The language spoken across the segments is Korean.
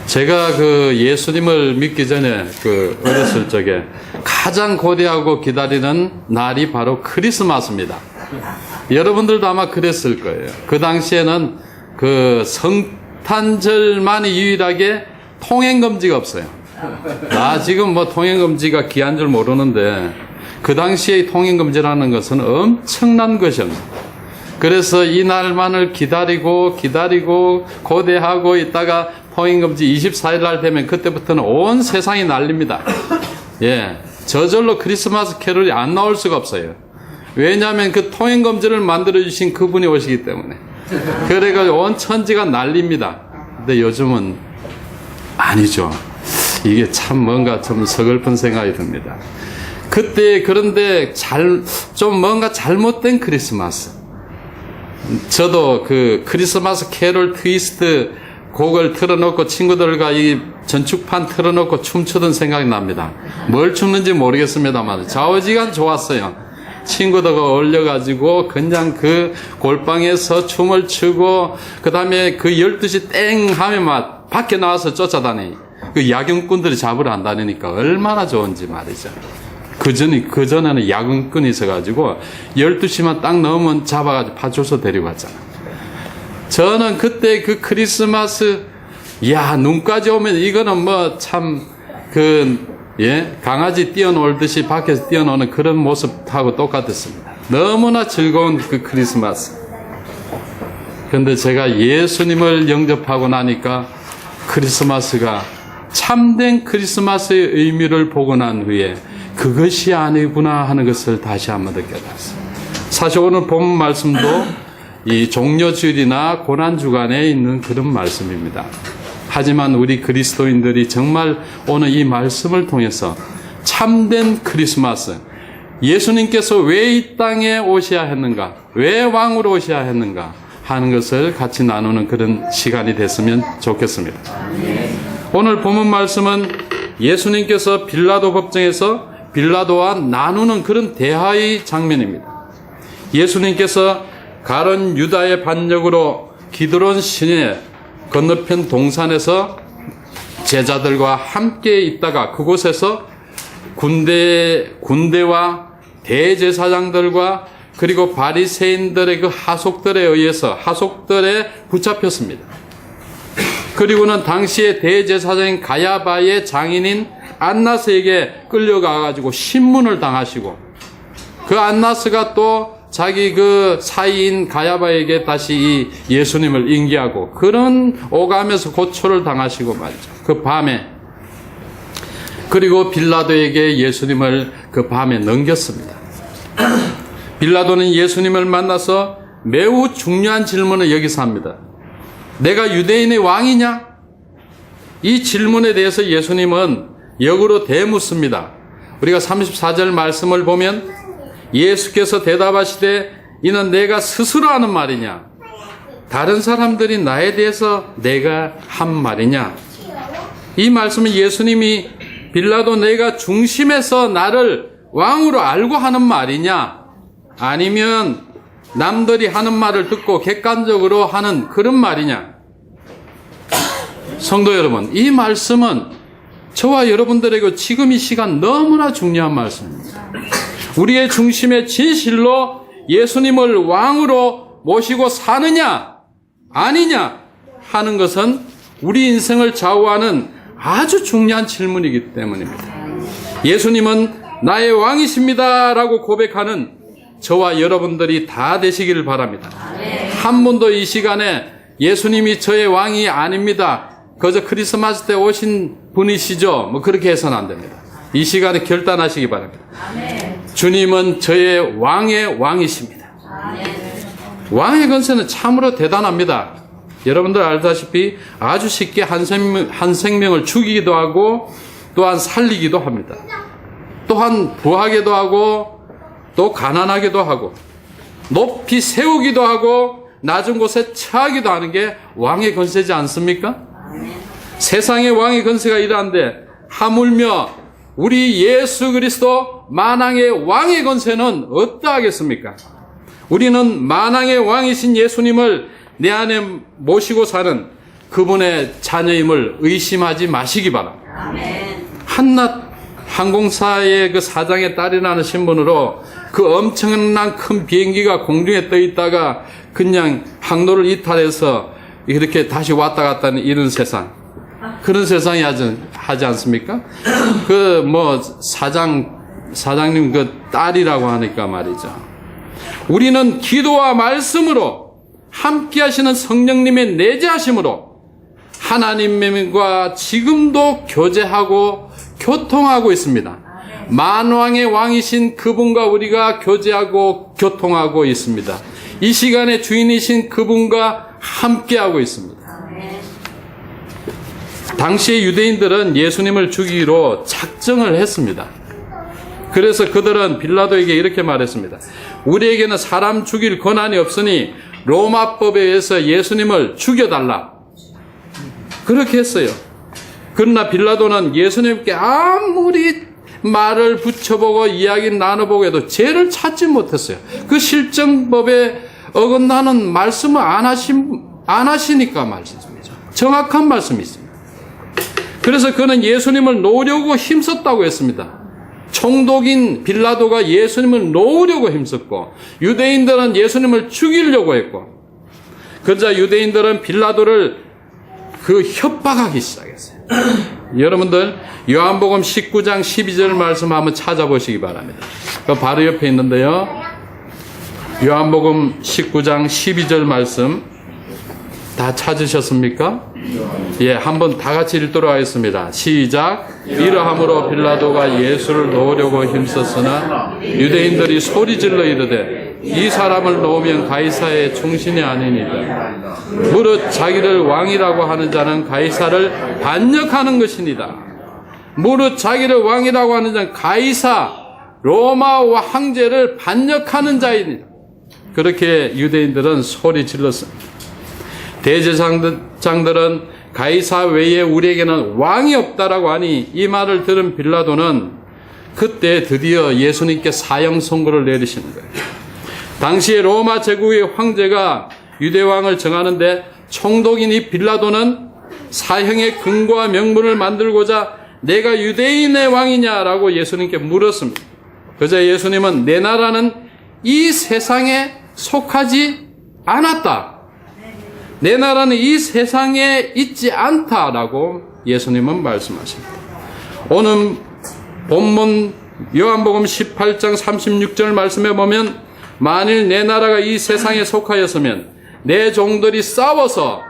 제가 그 예수님을 믿기 전에 그 어렸을 적에 가장 고대하고 기다리는 날이 바로 크리스마스입니다. 여러분들도 아마 그랬을 거예요. 그 당시에는 그 성탄절만이 유일하게 통행금지가 없어요. 나 지금 뭐 통행금지가 귀한 줄 모르는데 그 당시에 통행금지라는 것은 엄청난 것이었습니다. 그래서 이 날만을 기다리고 고대하고 있다가 통행금지 24일 날 되면 그때부터는 온 세상이 난립니다. 예, 저절로 크리스마스 캐롤이 안 나올 수가 없어요. 왜냐하면 그 통행금지를 만들어주신 그분이 오시기 때문에. 그래가지고 온 천지가 난립니다. 근데 요즘은 아니죠. 이게 참 뭔가 좀 서글픈 생각이 듭니다. 그때 그런데 좀 뭔가 잘못된 크리스마스. 저도 그 크리스마스 캐롤 트위스트 곡을 틀어놓고 친구들과 이 전축판 틀어놓고 춤추던 생각이 납니다. 뭘 춤는지 모르겠습니다만 좌우지간 좋았어요. 친구들과 어울려가지고 그냥 그 골방에서 춤을 추고 그 다음에 그 12시 땡 하면 막 밖에 나와서 쫓아다니. 그 야경꾼들이 잡으러 안 다니니까 얼마나 좋은지 말이죠. 그전에는 야근꾼이 있어가지고 12시만 딱 넘으면 잡아가지고 파출소 데리고 갔잖아. 저는 그때 그 크리스마스, 눈까지 오면 이거는 뭐 참, 강아지 뛰어놀듯이 밖에서 뛰어노는 그런 모습하고 똑같았습니다. 너무나 즐거운 그 크리스마스. 근데 제가 예수님을 영접하고 나니까 크리스마스가 참된 크리스마스의 의미를 보고 난 후에 그것이 아니구나 하는 것을 다시 한번 더 깨달았어요. 사실 오늘 본 말씀도 이 종려주일이나 고난주간에 있는 그런 말씀입니다. 하지만 우리 그리스도인들이 정말 오늘 이 말씀을 통해서 참된 크리스마스, 예수님께서 왜 이 땅에 오셔야 했는가, 왜 왕으로 오셔야 했는가 하는 것을 같이 나누는 그런 시간이 됐으면 좋겠습니다. 오늘 본문 말씀은 예수님께서 빌라도 법정에서 빌라도와 나누는 그런 대화의 장면입니다. 예수님께서 가룟 유다의 반역으로 기드론 시내 건너편 동산에서 제자들과 함께 있다가 그곳에서 군대와 대제사장들과 그리고 바리새인들의 그 하속들에 붙잡혔습니다. 그리고는 당시에 대제사장인 가야바의 장인인 안나스에게 끌려가가지고 신문을 당하시고 그 안나스가 또 자기 그 사이인 가야바에게 다시 이 예수님을 인계하고 그런 오감에서 고초를 당하시고 말이죠. 그 밤에. 그리고 빌라도에게 예수님을 그 밤에 넘겼습니다. 빌라도는 예수님을 만나서 매우 중요한 질문을 여기서 합니다. 내가 유대인의 왕이냐? 이 질문에 대해서 예수님은 역으로 대묻습니다. 우리가 34절 말씀을 보면 예수께서 대답하시되 이는 내가 스스로 하는 말이냐? 다른 사람들이 나에 대해서 내가 한 말이냐? 이 말씀은 예수님이 빌라도 내가 중심에서 나를 왕으로 알고 하는 말이냐? 아니면 남들이 하는 말을 듣고 객관적으로 하는 그런 말이냐? 성도 여러분, 이 말씀은 저와 여러분들에게 지금 이 시간 너무나 중요한 말씀입니다. 우리의 중심에 진실로 예수님을 왕으로 모시고 사느냐 아니냐 하는 것은 우리 인생을 좌우하는 아주 중요한 질문이기 때문입니다. 예수님은 나의 왕이십니다 라고 고백하는 저와 여러분들이 다 되시기를 바랍니다. 한 분도 이 시간에 예수님이 저의 왕이 아닙니다, 그저 크리스마스 때 오신 분이시죠, 뭐 그렇게 해서는 안 됩니다. 이 시간에 결단하시기 바랍니다. 주님은 저의 왕의 왕이십니다. 왕의 권세는 참으로 대단합니다. 여러분들 알다시피 아주 쉽게 한 생명을 죽이기도 하고 또한 살리기도 합니다. 또한 부하게도 하고 또 가난하게도 하고 높이 세우기도 하고 낮은 곳에 처하기도 하는 게 왕의 권세지 않습니까? 세상의 왕의 권세가 이러한데 하물며 우리 예수 그리스도 만왕의 왕의 권세는 어떠하겠습니까? 우리는 만왕의 왕이신 예수님을 내 안에 모시고 사는 그분의 자녀임을 의심하지 마시기 바랍니다. 아멘. 한낱 항공사의 그 사장의 딸이라는 신분으로 그 엄청난 큰 비행기가 공중에 떠 있다가 그냥 항로를 이탈해서 이렇게 다시 왔다 갔다 하는 이런 세상. 그런 세상이 하지 않습니까? 그 뭐 사장님 그 딸이라고 하니까 말이죠. 우리는 기도와 말씀으로 함께 하시는 성령님의 내재하심으로 하나님과 지금도 교제하고 교통하고 있습니다. 만왕의 왕이신 그분과 우리가 교제하고 교통하고 있습니다. 이 시간에 주인이신 그분과 함께하고 있습니다. 당시의 유대인들은 예수님을 죽이기로 작정을 했습니다. 그래서 그들은 빌라도에게 이렇게 말했습니다. 우리에게는 사람 죽일 권한이 없으니 로마법에 의해서 예수님을 죽여달라. 그렇게 했어요. 그러나 빌라도는 예수님께 아무리 말을 붙여보고 이야기를 나눠보고 해도 죄를 찾지 못했어요. 그 실정법에 어긋나는 말씀을 안 하시니까 말씀이죠. 정확한 말씀이 있습니다. 그래서 그는 예수님을 놓으려고 힘썼다고 했습니다. 총독인 빌라도가 예수님을 놓으려고 힘썼고 유대인들은 예수님을 죽이려고 했고 그러자 유대인들은 빌라도를 협박하기 시작했어요. 여러분들 요한복음 19장 12절 말씀 한번 찾아보시기 바랍니다. 바로 옆에 있는데요. 요한복음 19장 12절 말씀 다 찾으셨습니까? 예, 한번 다 같이 읽도록 하겠습니다. 시작. 이러함으로 빌라도가 예수를 놓으려고 힘썼으나 유대인들이 소리질러 이르되 이 사람을 놓으면 가이사의 충신이 아니니라. 무릇 자기를 왕이라고 하는 자는 가이사를 반역하는 것이니라. 무릇 자기를 왕이라고 하는 자는 가이사 로마 황제를 반역하는 자이니라. 그렇게 유대인들은 소리 질렀습니다. 대제사장들은 가이사 외에 우리에게는 왕이 없다라고 하니 이 말을 들은 빌라도는 그때 드디어 예수님께 사형 선고를 내리시는 거예요. 당시에 로마 제국의 황제가 유대왕을 정하는데 총독인 이 빌라도는 사형의 근거와 명분을 만들고자 내가 유대인의 왕이냐라고 예수님께 물었습니다. 그러자 예수님은 내 나라는 이 세상에 속하지 않았다. 내 나라는 이 세상에 있지 않다라고 예수님은 말씀하십니다. 오늘 본문 요한복음 18장 36절 말씀에 보면 만일 내 나라가 이 세상에 속하였으면 내 종들이 싸워서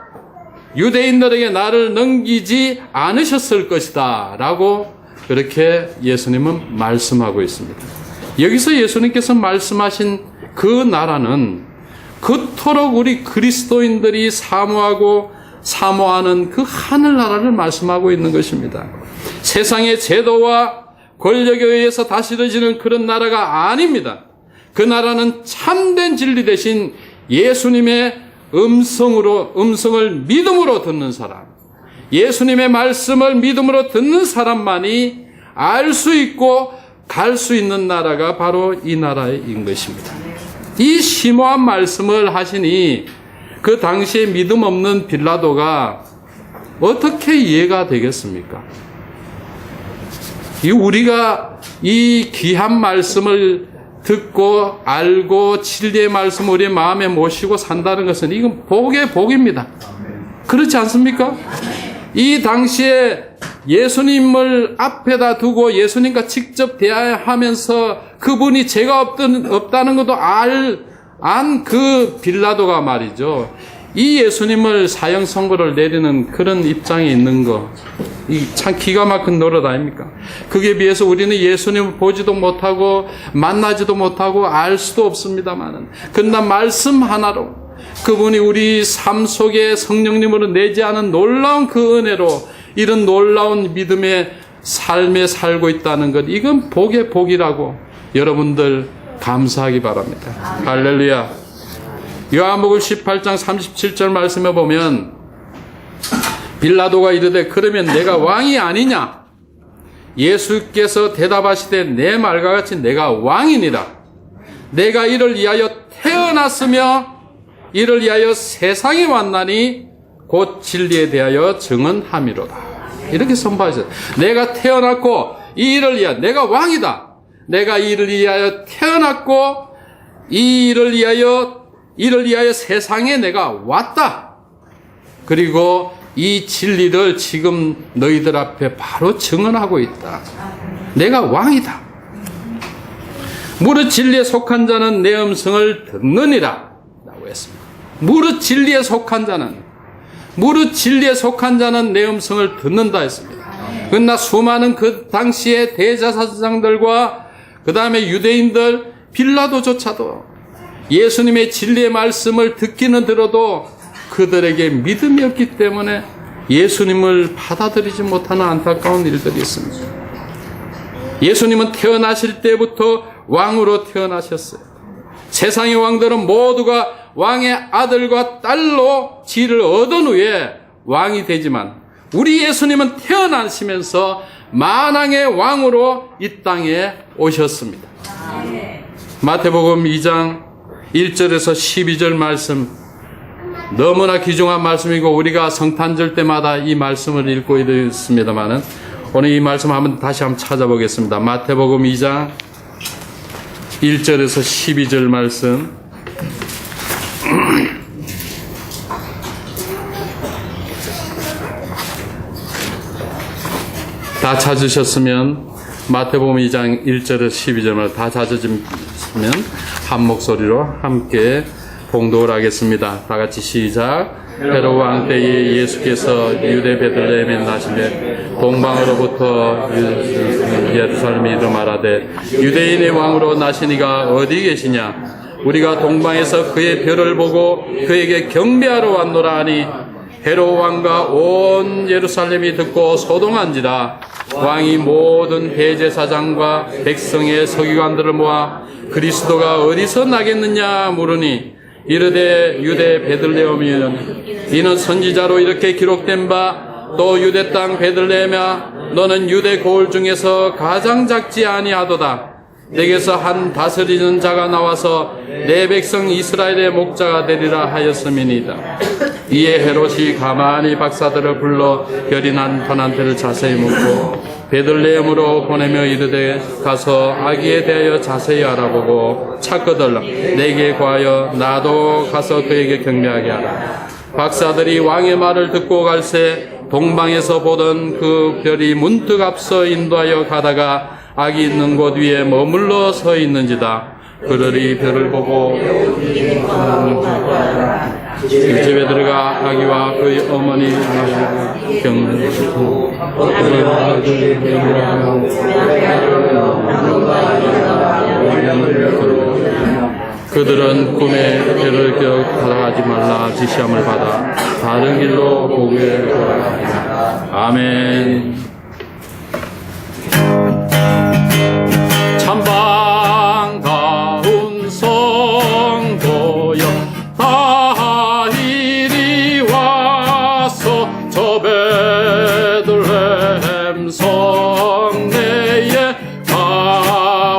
유대인들에게 나를 넘기지 않으셨을 것이다 라고 그렇게 예수님은 말씀하고 있습니다. 여기서 예수님께서 말씀하신 그 나라는 그토록 우리 그리스도인들이 사모하는 그 하늘나라를 말씀하고 있는 것입니다. 세상의 제도와 권력에 의해서 다스려지는 그런 나라가 아닙니다. 그 나라는 참된 진리 대신 예수님의 음성을 믿음으로 듣는 사람, 예수님의 말씀을 믿음으로 듣는 사람만이 알 수 있고 갈 수 있는 나라가 바로 이 나라인 것입니다. 이 심오한 말씀을 하시니 그 당시에 믿음 없는 빌라도가 어떻게 이해가 되겠습니까? 우리가 이 귀한 말씀을 듣고 알고 진리의 말씀을 우리의 마음에 모시고 산다는 것은 이건 복의 복입니다. 그렇지 않습니까? 이 당시에 예수님을 앞에다 두고 예수님과 직접 대화하면서 그분이 죄가 없다는 것도 안 그 빌라도가 말이죠. 이 예수님을 사형 선고를 내리는 그런 입장에 있는 거, 이 참 기가 막힌 노릇 아닙니까? 그게 비해서 우리는 예수님을 보지도 못하고 만나지도 못하고 알 수도 없습니다만은, 그러나 말씀 하나로 그분이 우리 삶 속에 성령님으로 내재하는 놀라운 그 은혜로 이런 놀라운 믿음의 삶에 살고 있다는 것, 이건 복의 복이라고 여러분들 감사하기 바랍니다. 할렐루야. 요한복음 18장 37절 말씀에 보면 빌라도가 이르되 그러면 내가 왕이 아니냐? 예수께서 대답하시되 내 말과 같이 내가 왕이니라. 내가 이를 위하여 태어났으며 이를 위하여 세상에 왔나니 곧 진리에 대하여 증언함이로다. 이렇게 선포하셨어요. 내가 태어났고 이 일을 위하여 내가 왕이다. 내가 이 일을 위하여 태어났고 이 일을 위하여 세상에 내가 왔다. 그리고 이 진리를 지금 너희들 앞에 바로 증언하고 있다. 내가 왕이다. 무릇 진리에 속한 자는 내 음성을 듣느니라 라고 했습니다. 무릇 진리에 속한 자는 내 음성을 듣는다 했습니다. 그러나 수많은 그 당시의 대제사장들과 그 다음에 유대인들 빌라도조차도 예수님의 진리의 말씀을 듣기는 들어도 그들에게 믿음이 없기 때문에 예수님을 받아들이지 못하는 안타까운 일들이 있습니다. 예수님은 태어나실 때부터 왕으로 태어나셨어요. 세상의 왕들은 모두가 왕의 아들과 딸로 지위를 얻은 후에 왕이 되지만 우리 예수님은 태어나시면서 만왕의 왕으로 이 땅에 오셨습니다. 마태복음 2장 1절에서 12절 말씀, 너무나 귀중한 말씀이고 우리가 성탄절 때마다 이 말씀을 읽고 있습니다만은 오늘 이 말씀 다시 한번 찾아보겠습니다. 마태복음 2장 1절에서 12절 말씀. 다 찾으셨으면 마태복음 2장 1절에서 12절을 다 찾으시면 한 목소리로 함께 봉독을 하겠습니다. 다 같이 시작. 헤롯 왕 때에 예수께서 유대 베들레헴에 나시되 동방으로부터 예루살렘에 이르 말하되 유대인의 왕으로 나시니가 어디 계시냐? 우리가 동방에서 그의 별을 보고 그에게 경배하러 왔노라 하니 헤롯 왕과 온 예루살렘이 듣고 소동한지라. 왕이 모든 대제사장과 백성의 서기관들을 모아 그리스도가 어디서 나겠느냐 물으니 이르되 유대 베들레헴이면 이는 선지자로 이렇게 기록된 바 또 유대 땅 베들레헴아 너는 유대 고을 중에서 가장 작지 아니하도다. 내게서 한 다스리는 자가 나와서 내 백성 이스라엘의 목자가 되리라 하였음이니이다. 이에 헤롯이 가만히 박사들을 불러 별이 난 터난테를 자세히 묻고 베들레헴으로 보내며 이르되 가서 아기에 대하여 자세히 알아보고 찾거들 내게 구하여 나도 가서 그에게 경배하게 하라. 박사들이 왕의 말을 듣고 갈새 동방에서 보던 그 별이 문득 앞서 인도하여 가다가 아기 있는 곳 위에 머물러 서 있는지다. 그들이 별을 보고 집에 들어가 아기와 그의 어머니 그들은 꿈에 별을 따라가지 말라 지시함을 받아 다른 길로 보게 돌아가니라. 아멘. 참 반가운 성도여 다 이리 와서 저 베들레헴 성내에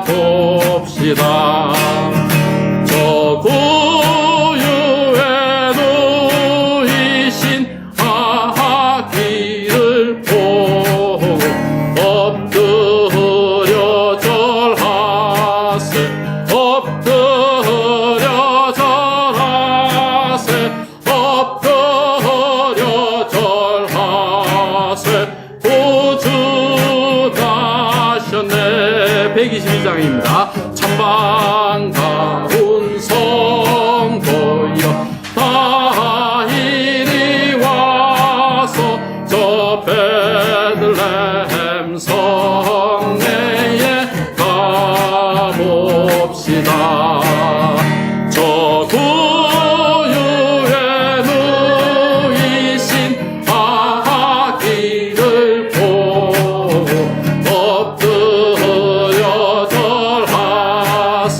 가봅시다. 저 구유에 누이신 아기를 보고 엎드려 절하세 엎드려 절하세 엎드려 절하세 구주 나셨네. 122장입니다. 참 반가운 성도여 다 이리 와서 저 베들레헴 성내에 가봅시다. 저 구유에 누이신 아기를 보고 엎드려 절하세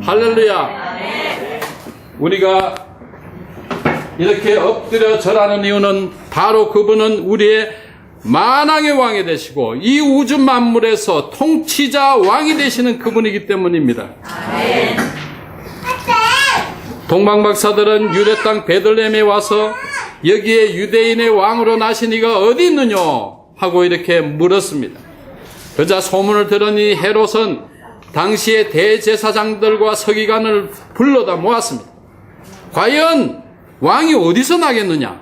할렐루야. 우리가 이렇게 엎드려 절하는 이유는 바로 그분은 우리의 만왕의 왕이 되시고 이 우주 만물에서 통치자 왕이 되시는 그분이기 때문입니다. 동방박사들은 유대 땅 베들레헴에 와서 여기에 유대인의 왕으로 나신 이가 어디 있느냐 하고 이렇게 물었습니다. 그자 소문을 들으니 헤롯은 당시의 대제사장들과 서기관을 불러다 모았습니다. 과연 왕이 어디서 나겠느냐?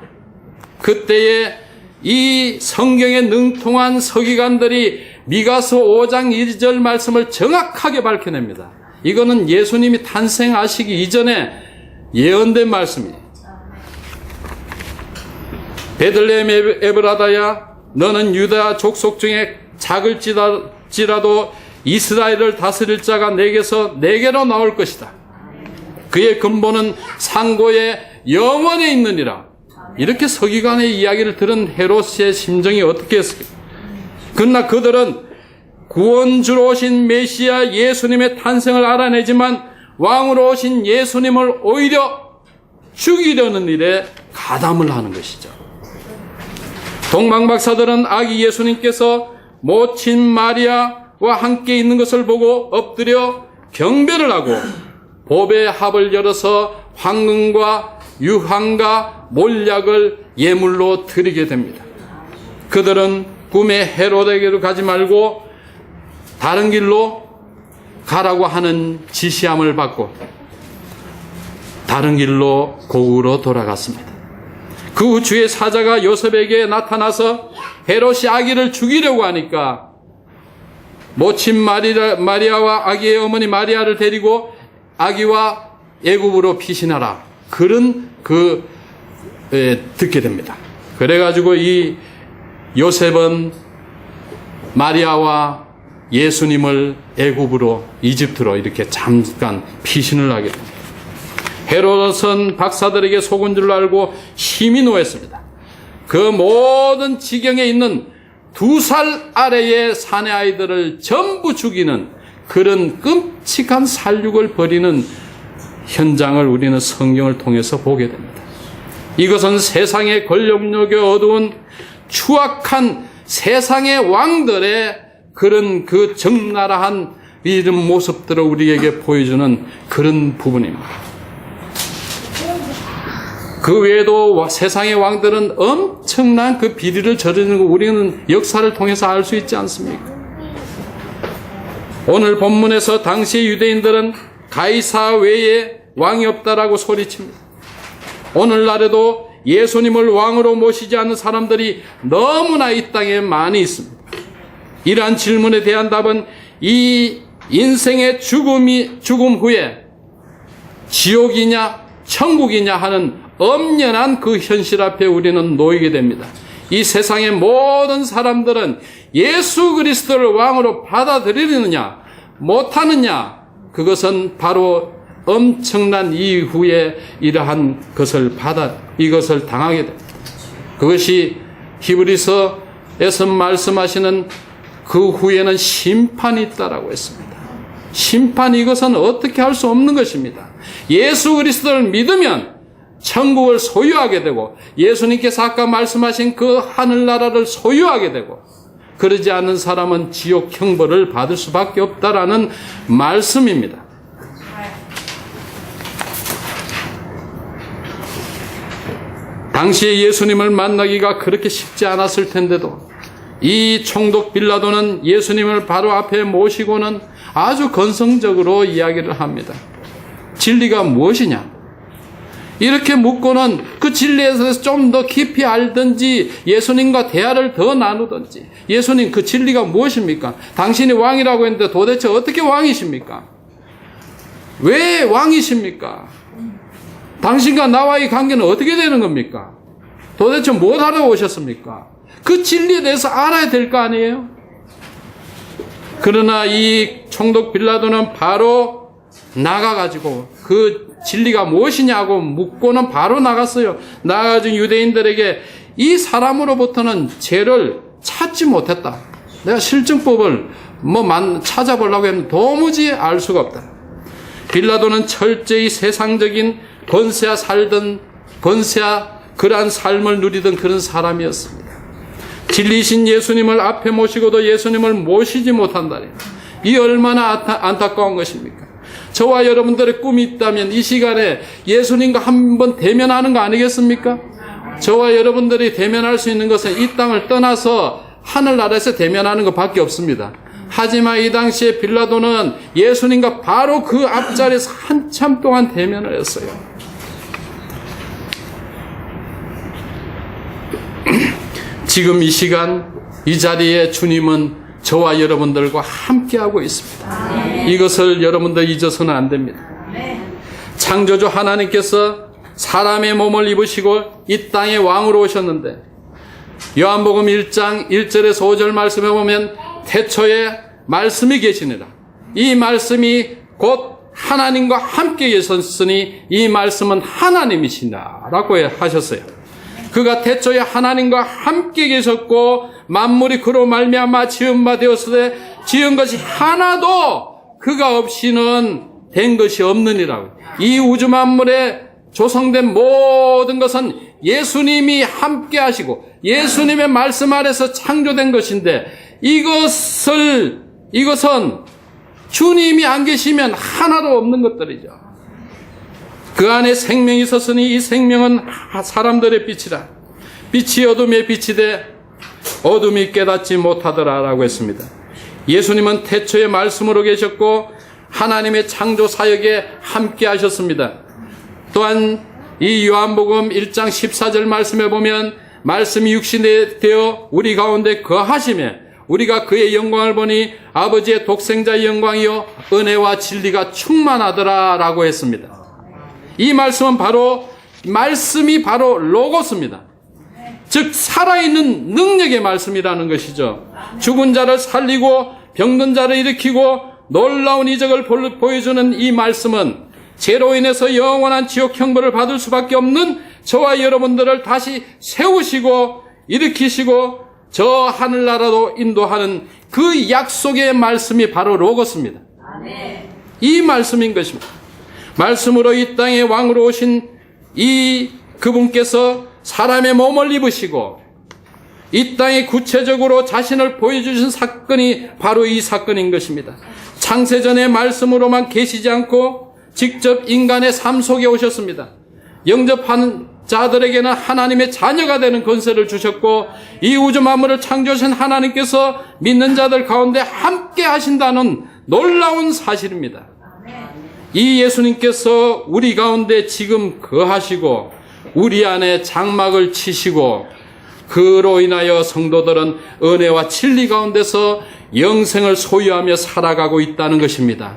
그때에 이 성경에 능통한 서기관들이 미가서 5장 1절 말씀을 정확하게 밝혀냅니다. 이거는 예수님이 탄생하시기 이전에 예언된 말씀이에요. 베들레헴 에브라다야, 너는 유다 족속 중에 작을지라도 이스라엘을 다스릴 자가 내게로 나올 것이다. 그의 근본은 상고에 영원에 있느니라. 이렇게 서기관의 이야기를 들은 헤롯의 심정이 어떻게 했을까? 그러나 그들은 구원주로 오신 메시아 예수님의 탄생을 알아내지만 왕으로 오신 예수님을 오히려 죽이려는 일에 가담을 하는 것이죠. 동방박사들은 아기 예수님께서 모친 마리아와 함께 있는 것을 보고 엎드려 경배를 하고 보배 합을 열어서 황금과 유황과 몰약을 예물로 드리게 됩니다. 그들은 꿈에 헤롯에게로 가지 말고 다른 길로 가라고 하는 지시함을 받고 다른 길로 고으로 돌아갔습니다. 그 후 주의 사자가 요셉에게 나타나서 헤롯이 아기를 죽이려고 하니까 모친 마리아와 아기의 어머니 마리아를 데리고 아기와 애굽으로 피신하라. 그런 듣게 됩니다. 그래가지고 이 요셉은 마리아와 예수님을 애굽으로 이집트로 이렇게 잠깐 피신을 하게 됩니다. 헤롯은 박사들에게 속은 줄 알고 심히 노했습니다. 그 모든 지경에 있는 2살 아래의 사내 아이들을 전부 죽이는 그런 끔찍한 살육을 벌이는 현장을 우리는 성경을 통해서 보게 됩니다. 이것은 세상의 권력력에 어두운 추악한 세상의 왕들의 그런 그 적나라한 이런 모습들을 우리에게 보여주는 그런 부분입니다. 그 외에도 세상의 왕들은 엄청난 그 비리를 저지르는 거 우리는 역사를 통해서 알 수 있지 않습니까? 오늘 본문에서 당시 유대인들은 가이사 외에 왕이 없다라고 소리칩니다. 오늘날에도 예수님을 왕으로 모시지 않는 사람들이 너무나 이 땅에 많이 있습니다. 이러한 질문에 대한 답은 이 인생의 죽음 후에 지옥이냐 천국이냐 하는 엄연한 그 현실 앞에 우리는 놓이게 됩니다. 이 세상의 모든 사람들은 예수 그리스도를 왕으로 받아들이느냐 못하느냐, 그것은 바로 엄청난 이후에 이러한 이것을 당하게 됩니다. 그것이 히브리서에서 말씀하시는 그 후에는 심판이 있다라고 했습니다. 심판, 이것은 어떻게 할 수 없는 것입니다. 예수 그리스도를 믿으면 천국을 소유하게 되고 예수님께서 아까 말씀하신 그 하늘나라를 소유하게 되고, 그러지 않는 사람은 지옥 형벌을 받을 수밖에 없다라는 말씀입니다. 당시에 예수님을 만나기가 그렇게 쉽지 않았을 텐데도 이 총독 빌라도는 예수님을 바로 앞에 모시고는 아주 건성적으로 이야기를 합니다. 진리가 무엇이냐? 이렇게 묻고는 그 진리에 대해서 좀 더 깊이 알든지 예수님과 대화를 더 나누든지, 예수님 그 진리가 무엇입니까? 당신이 왕이라고 했는데 도대체 어떻게 왕이십니까? 왜 왕이십니까? 당신과 나와의 관계는 어떻게 되는 겁니까? 도대체 뭐 하러 오셨습니까? 그 진리에 대해서 알아야 될 거 아니에요? 그러나 이 총독 빌라도는 바로 나가가지고 그 진리가 무엇이냐고 묻고는 바로 나갔어요. 나가가지고 유대인들에게 이 사람으로부터는 죄를 찾지 못했다. 내가 실증법을 찾아보려고 했는데 도무지 알 수가 없다. 빌라도는 철저히 세상적인 번세야 그러한 삶을 누리던 그런 사람이었습니다. 진리신 예수님을 앞에 모시고도 예수님을 모시지 못한다니, 이 얼마나 안타까운 것입니까? 저와 여러분들의 꿈이 있다면 이 시간에 예수님과 한번 대면하는 거 아니겠습니까? 저와 여러분들이 대면할 수 있는 것은 이 땅을 떠나서 하늘나라에서 대면하는 것밖에 없습니다. 하지만 이 당시에 빌라도는 예수님과 바로 그 앞자리에서 한참 동안 대면을 했어요. 지금 이 시간 이 자리에 주님은 저와 여러분들과 함께하고 있습니다. 이것을 여러분들 잊어서는 안 됩니다. 창조주 하나님께서 사람의 몸을 입으시고 이 땅에 왕으로 오셨는데, 요한복음 1장 1절에서 5절 말씀에 보면 태초에 말씀이 계시니라. 이 말씀이 곧 하나님과 함께 계셨으니 이 말씀은 하나님이시다 라고 하셨어요. 그가 태초에 하나님과 함께 계셨고 만물이 그로 말미암아 지은 바 되었으되 지은 것이 하나도 그가 없이는 된 것이 없느니라고. 이 우주 만물에 조성된 모든 것은 예수님이 함께 하시고 예수님의 말씀 아래서 창조된 것인데, 이것은 주님이 안 계시면 하나도 없는 것들이죠. 그 안에 생명이 있었으니 이 생명은 사람들의 빛이라. 빛이 어둠의 빛이 돼 어둠이 깨닫지 못하더라라고 했습니다. 예수님은 태초에 말씀으로 계셨고 하나님의 창조 사역에 함께 하셨습니다. 또한 이 요한복음 1장 14절 말씀에 보면 말씀이 육신이 되어 우리 가운데 거하시며 우리가 그의 영광을 보니 아버지의 독생자의 영광이요 은혜와 진리가 충만하더라 라고 했습니다. 이 말씀은 말씀이 바로 로고스입니다. 즉 살아있는 능력의 말씀이라는 것이죠. 죽은 자를 살리고 병든 자를 일으키고 놀라운 이적을 보여주는 이 말씀은 죄로 인해서 영원한 지옥 형벌을 받을 수밖에 없는 저와 여러분들을 다시 세우시고 일으키시고 저 하늘나라로 인도하는 그 약속의 말씀이 바로 로고스입니다. 이 말씀인 것입니다. 말씀으로 이 땅에 왕으로 오신 이 그분께서 사람의 몸을 입으시고 이 땅에 구체적으로 자신을 보여주신 사건이 바로 이 사건인 것입니다. 창세전의 말씀으로만 계시지 않고 직접 인간의 삶 속에 오셨습니다. 영접하는 자들에게는 하나님의 자녀가 되는 권세를 주셨고 이 우주 만물을 창조하신 하나님께서 믿는 자들 가운데 함께 하신다는 놀라운 사실입니다. 이 예수님께서 우리 가운데 지금 거하시고 우리 안에 장막을 치시고 그로 인하여 성도들은 은혜와 진리 가운데서 영생을 소유하며 살아가고 있다는 것입니다.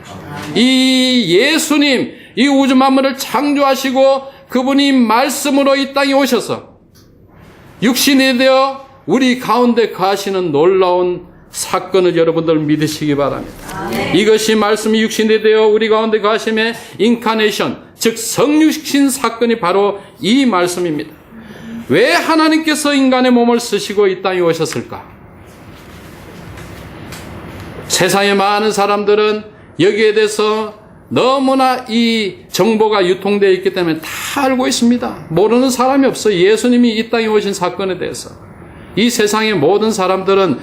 이 예수님, 이 우주 만물을 창조하시고 그분이 말씀으로 이 땅에 오셔서 육신이 되어 우리 가운데 거하시는 놀라운 사건을 여러분들 믿으시기 바랍니다. 이것이 말씀이 육신이 되어 우리 가운데 거하심의 인카네이션, 즉 성육신 사건이 바로 이 말씀입니다. 왜 하나님께서 인간의 몸을 쓰시고 이 땅에 오셨을까? 세상의 많은 사람들은 여기에 대해서 너무나 이 정보가 유통되어 있기 때문에 다 알고 있습니다. 모르는 사람이 없어요. 예수님이 이 땅에 오신 사건에 대해서. 이 세상의 모든 사람들은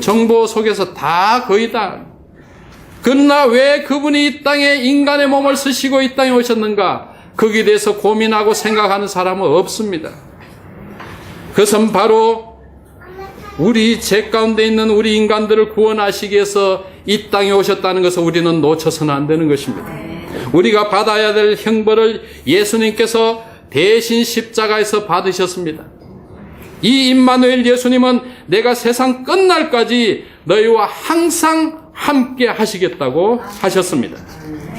정보 속에서 다 거의 다. 그러나 왜 그분이 이 땅에 인간의 몸을 쓰시고 이 땅에 오셨는가? 거기에 대해서 고민하고 생각하는 사람은 없습니다. 그것은 바로 우리 죄 가운데 있는 우리 인간들을 구원하시기 위해서 이 땅에 오셨다는 것을 우리는 놓쳐서는 안 되는 것입니다. 우리가 받아야 될 형벌을 예수님께서 대신 십자가에서 받으셨습니다. 이 임마누엘 예수님은 내가 세상 끝날까지 너희와 항상 함께 하시겠다고 하셨습니다.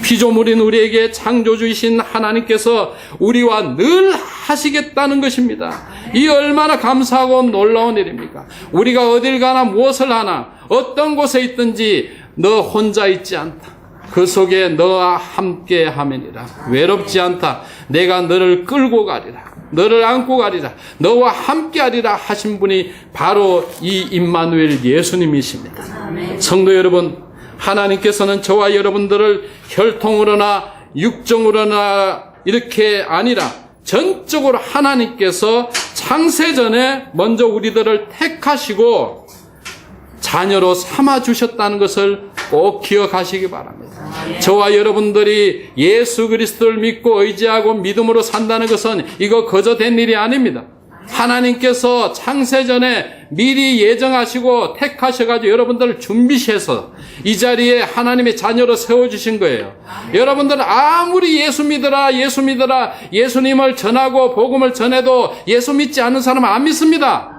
피조물인 우리에게 창조주이신 하나님께서 우리와 늘 하시겠다는 것입니다. 이 얼마나 감사하고 놀라운 일입니까? 우리가 어딜 가나 무엇을 하나 어떤 곳에 있든지 너 혼자 있지 않다. 그 속에 너와 함께 하면이라. 외롭지 않다. 내가 너를 끌고 가리라. 너를 안고 가리라, 너와 함께 하리라 하신 분이 바로 이 임마누엘 예수님이십니다. 성도 여러분, 하나님께서는 저와 여러분들을 혈통으로나 육정으로나 이렇게 아니라 전적으로 하나님께서 창세전에 먼저 우리들을 택하시고 자녀로 삼아주셨다는 것을 꼭 기억하시기 바랍니다. 저와 여러분들이 예수 그리스도를 믿고 의지하고 믿음으로 산다는 것은 이거 거저된 일이 아닙니다. 하나님께서 창세전에 미리 예정하시고 택하셔가지고 여러분들을 준비해서 이 자리에 하나님의 자녀로 세워주신 거예요. 여러분들은 아무리 예수 믿어라 예수님을 전하고 복음을 전해도 예수 믿지 않는 사람은 안 믿습니다.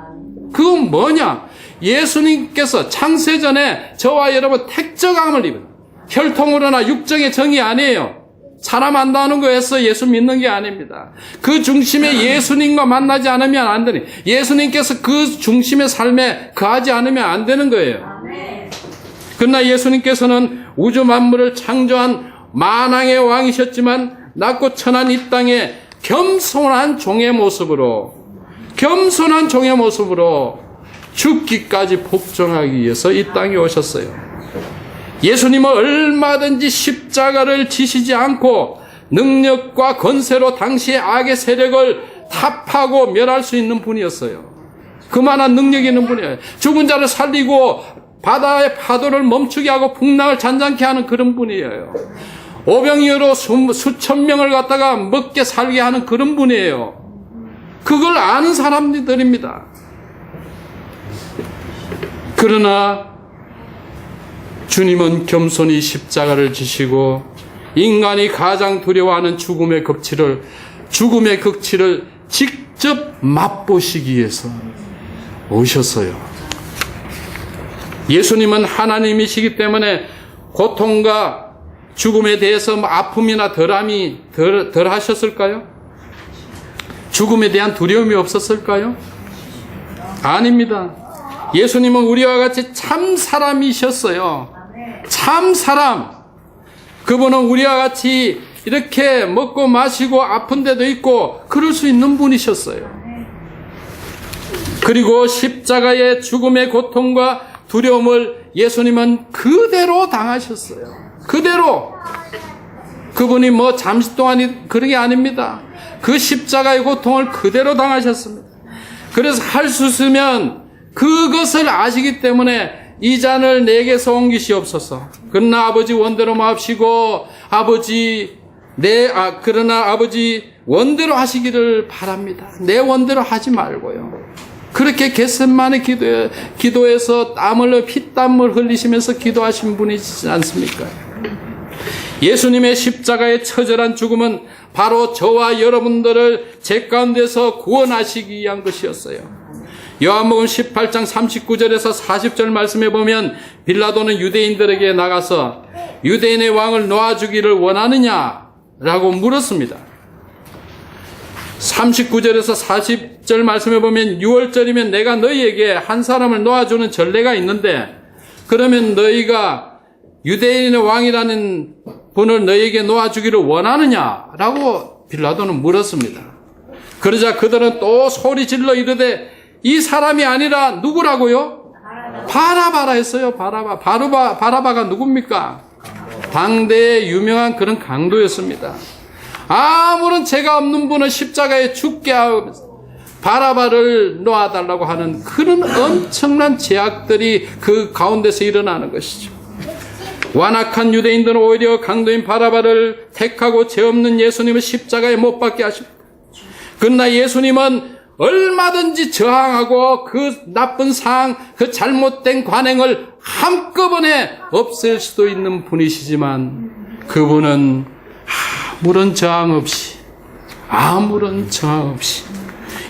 그건 뭐냐? 예수님께서 창세전에 저와 여러분 택정함을 입은 혈통으로나 육정의 정이 아니에요. 사람 안다는 거에서 예수 믿는 게 아닙니다. 그 중심에 예수님과 만나지 않으면 안 되니, 예수님께서 그 중심의 삶에 거하지 않으면 안 되는 거예요. 그러나 예수님께서는 우주 만물을 창조한 만왕의 왕이셨지만 낮고 천한 이 땅에 겸손한 종의 모습으로 죽기까지 복종하기 위해서 이 땅에 오셨어요. 예수님은 얼마든지 십자가를 지시지 않고 능력과 권세로 당시의 악의 세력을 타파하고 멸할 수 있는 분이었어요. 그만한 능력이 있는 분이에요. 죽은 자를 살리고 바다의 파도를 멈추게 하고 풍랑을 잔잔케 하는 그런 분이에요. 오병이어로 수천 명을 갖다가 먹게 살게 하는 그런 분이에요. 그걸 아는 사람들입니다. 그러나 주님은 겸손히 십자가를 지시고 인간이 가장 두려워하는 죽음의 극치를 직접 맛보시기 위해서 오셨어요. 예수님은 하나님이시기 때문에 고통과 죽음에 대해서 아픔이나 덜 하셨을까요? 죽음에 대한 두려움이 없었을까요? 아닙니다. 예수님은 우리와 같이 참 사람이셨어요. 참 사람. 그분은 우리와 같이 이렇게 먹고 마시고 아픈 데도 있고 그럴 수 있는 분이셨어요. 그리고 십자가의 죽음의 고통과 두려움을 예수님은 그대로 당하셨어요. 그대로. 그분이 뭐 잠시 동안 그런 게 아닙니다. 그 십자가의 고통을 그대로 당하셨습니다. 그래서 할 수 있으면 그것을 아시기 때문에 이 잔을 내게서 옮기시옵소서. 그러나 아버지 원대로 마옵시고 그러나 아버지 원대로 하시기를 바랍니다. 내 원대로 하지 말고요. 그렇게 겟세마네 기도에서 피땀을 흘리시면서 기도하신 분이지 않습니까? 예수님의 십자가의 처절한 죽음은 바로 저와 여러분들을 죄 가운데서 구원하시기 위한 것이었어요. 요한복음 18장 39절에서 40절 말씀에 보면 빌라도는 유대인들에게 나가서 유대인의 왕을 놓아주기를 원하느냐라고 물었습니다. 39절에서 40절 말씀에 보면 6월절이면 내가 너희에게 한 사람을 놓아주는 전례가 있는데 그러면 너희가 유대인의 왕이라는 분을 너희에게 놓아주기를 원하느냐라고 빌라도는 물었습니다. 그러자 그들은 또 소리질러 이르되 이 사람이 아니라 누구라고요? 바라바라 했어요. 바라바가 누굽니까? 당대의 유명한 그런 강도였습니다. 아무런 죄가 없는 분은 십자가에 죽게 하면서 바라바를 놓아달라고 하는 그런 엄청난 제약들이 그 가운데서 일어나는 것이죠. 완악한 유대인들은 오히려 강도인 바라바를 택하고 죄 없는 예수님을 십자가에 못 박게 하십니다. 그러나 예수님은 얼마든지 저항하고 그 나쁜 상황, 그 잘못된 관행을 한꺼번에 없앨 수도 있는 분이시지만 그분은 아무런 저항 없이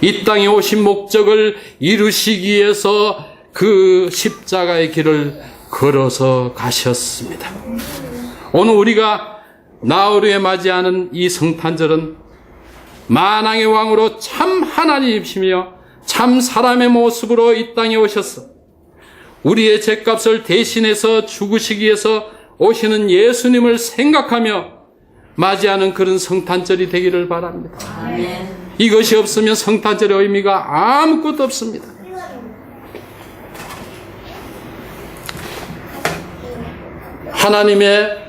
이 땅에 오신 목적을 이루시기 위해서 그 십자가의 길을 걸어서 가셨습니다. 오늘 우리가 나흘 맞이하는 이 성탄절은 만왕의 왕으로 참 하나님이시며 참 사람의 모습으로 이 땅에 오셔서 우리의 죄값을 대신해서 죽으시기 위해서 오시는 예수님을 생각하며 맞이하는 그런 성탄절이 되기를 바랍니다. 아멘. 이것이 없으면 성탄절의 의미가 아무것도 없습니다. 하나님의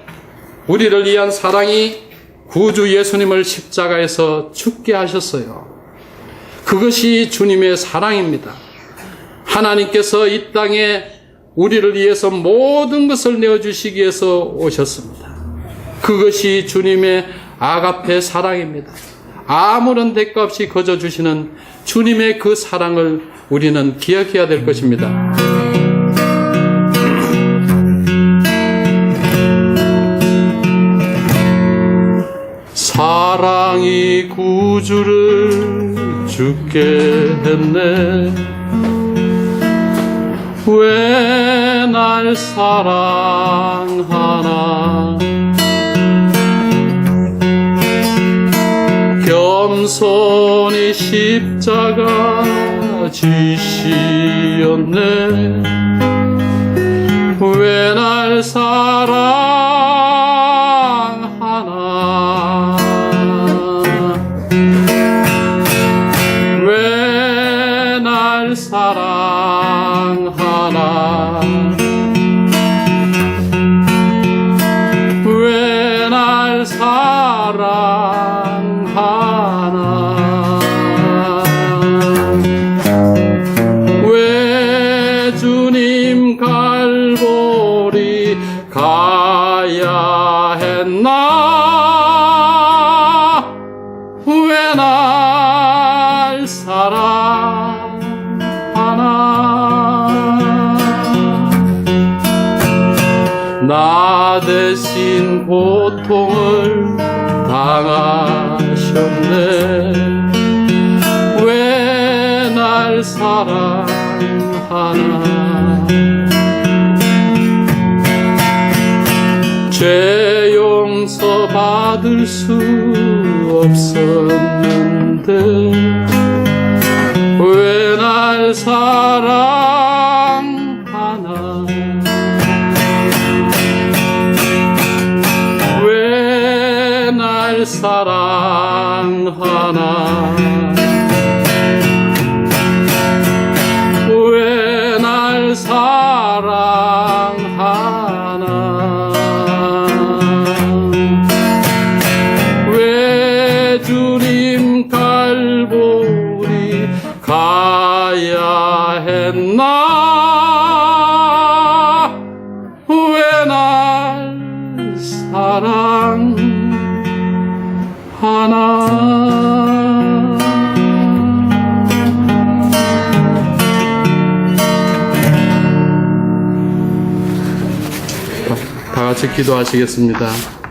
우리를 위한 사랑이 구주 예수님을 십자가에서 죽게 하셨어요. 그것이 주님의 사랑입니다. 하나님께서 이 땅에 우리를 위해서 모든 것을 내어주시기 위해서 오셨습니다. 그것이 주님의 아가페 사랑입니다. 아무런 대가 없이 거저주시는 주님의 그 사랑을 우리는 기억해야 될 것입니다. 사랑이 구주를 죽게 했네. 왜 날 사랑하나. 겸손히 십자가 지시었네. 왜 날 사랑하나. 왜 날 사랑하나. 왜 날 사랑하나. 왜 주님 갈보리 가야 했나. 왜 날 사랑하나. 나 대신 고통을 당하셨네. 왜 날 사랑하나. 죄 용서 받을 수 없었는데 왜 날 사랑하나. 왜 날 사랑하나. 왜 날 사랑하나. 왜 주님 갈보리 가야 했나. 왜 날 사랑하나. 다 같이 기도하시겠습니다.